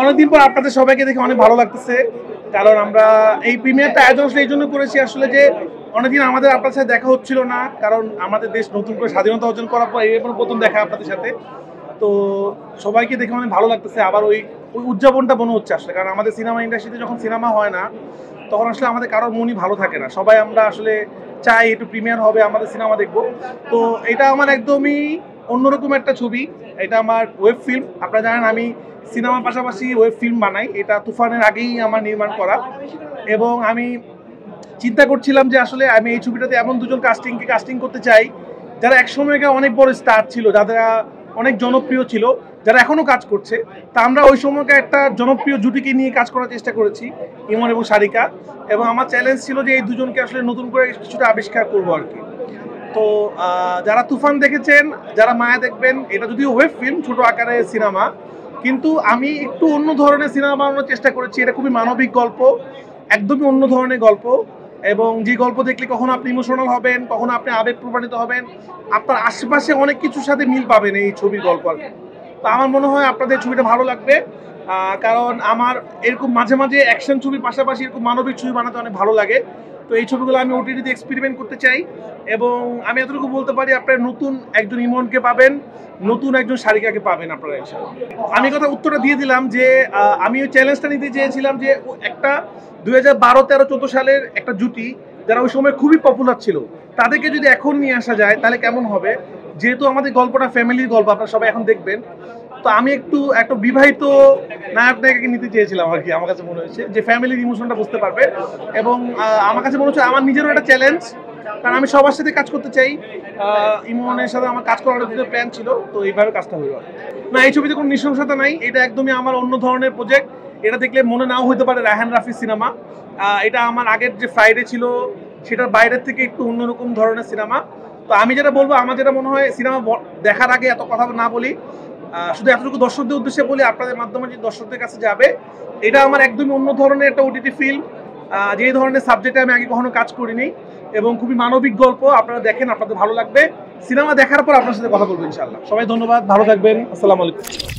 অনেকদিন পর আপনাদের সবাইকে দেখে অনেক ভালো লাগতেছে, কারণ আমরা এই প্রিমিয়ারটা আয়োজন এই জন্য করেছি আসলে যে অনেকদিন আমাদের আপনার সাথে দেখা হচ্ছিল না, কারণ আমাদের দেশ নতুন করে স্বাধীনতা অর্জন করার পর এই প্রথম দেখা আপনাদের সাথে। তো সবাইকে দেখে অনেক ভালো লাগতেছে, আবার ওই ওই উদযাপনটা মনে হচ্ছে আসলে, কারণ আমাদের সিনেমা ইন্ডাস্ট্রিতে যখন সিনেমা হয় না তখন আসলে আমাদের কারোর মনই ভালো থাকে না, সবাই আমরা আসলে চাই একটু প্রিমিয়ার হবে, আমাদের সিনেমা দেখবো। তো এটা আমার একদমই অন্যরকম একটা ছবি। এটা আমার ওয়েব ফিল্ম, আপনারা জানেন আমি সিনেমার পাশাপাশি ওয়েব ফিল্ম বানাই, এটা তুফানের আগেই আমার নির্মাণ করা। এবং আমি চিন্তা করছিলাম যে আসলে আমি এই ছবিটাতে এমন দুজন কাস্টিং করতে চাই যারা একসময়কার অনেক বড় স্টার ছিল, যারা অনেক জনপ্রিয় ছিল, যারা এখনো কাজ করছে। তা আমরা ওই সময়কার একটা জনপ্রিয় জুটিকে নিয়ে কাজ করার চেষ্টা করেছি, ইমন এবং সারিকা। এবং আমার চ্যালেঞ্জ ছিল যে এই দুজনকে আসলে নতুন করে কিছুটা আবিষ্কার করবো আর কি। তো যারা তুফান দেখেছেন, যারা মায়া দেখবেন, এটা যদিও ওয়েব ফিল্ম, ছোট আকারে সিনেমা, কিন্তু আমি একটু অন্য ধরনের সিনেমা বানানোর চেষ্টা করেছি। এটা খুবই মানবিক গল্প, একদমই অন্য ধরনের গল্প। এবং যে গল্প দেখলে কখনো আপনি ইমোশনাল হবেন, কখনো আপনি আবেগ প্রমাণিত হবেন, আপনার আশেপাশে অনেক কিছুর সাথে মিল পাবেন এই ছবির গল্প আর কি। তো আমার মনে হয় আপনাদের ছবিটা ভালো লাগবে, কারণ আমার এরকম মাঝে মাঝে অ্যাকশন ছবির পাশাপাশি এরকম মানবিক ছবি বানাতে অনেক ভালো লাগে। তো এই ছবিগুলো আমি ওটিটিতে এক্সপেরিমেন্ট করতে চাই, এবং আমি এতটুকু বলতে পারি আপনারা নতুন একজন ইমনকে পাবেন, নতুন একজন সারিকাকে পাবেন আপনারা ইনশাআল্লাহ। আমি কথা উত্তরটা দিয়ে দিলাম যে আমি ওই চ্যালেঞ্জটা নিতে চেয়েছিলাম যে একটা 2012-13-14 সালের একটা জুটি যারা ওই সময় খুবই পপুলার ছিল, তাদেরকে যদি এখন নিয়ে আসা যায় তাহলে কেমন হবে। যেহেতু আমাদের গল্পটা ফ্যামিলির গল্প, আপনারা সবাই এখন দেখবেন, তো আমি একটা বিবাহিত নায়ক নায়িকাকে নিতে চেয়েছিলাম আর কি। আমার কাছে মনে হয়েছে যে ফ্যামিলির ইমোশনটা বুঝতে পারবে, এবং আমার কাছে মনে হচ্ছে আমার নিজেরও একটা চ্যালেঞ্জ, কারণ আমি সবার সাথে কাজ করতে চাই। ইমনের সাথে আমার কাজ করার প্ল্যান ছিল, তো এইভাবে কাজটা হইল না। এই ছবিতে কোনো নৃশংসতা নাই, এটা একদমই আমার অন্য ধরনের প্রজেক্ট। এটা দেখলে মনে নাও হতে পারে রায়হান রাফির সিনেমা, এটা আমার আগের যে ফ্রাইডে ছিল সেটার বাইরের থেকে একটু অন্যরকম ধরনের সিনেমা। তো আমি যেটা বলবো, আমার যেটা মনে হয়, সিনেমা দেখার আগে এত কথা না বলি, শুধু এতটুকু দর্শকদের উদ্দেশ্যে বলি, আপনাদের মাধ্যমে যে দর্শকদের কাছে যাবে, এটা আমার একদমই অন্য ধরনের একটা ওটিটি ফিল্ম, যে ধরনের সাবজেক্টে আমি আগে কখনো কাজ করিনি, এবং খুবই মানবিক গল্প। আপনারা দেখেন, আপনাদের ভালো লাগবে। সিনেমা দেখার পর আপনার সাথে কথা বলবো ইনশাআল্লাহ। সবাই ধন্যবাদ, ভালো থাকবেন, আসসালামু আলাইকুম।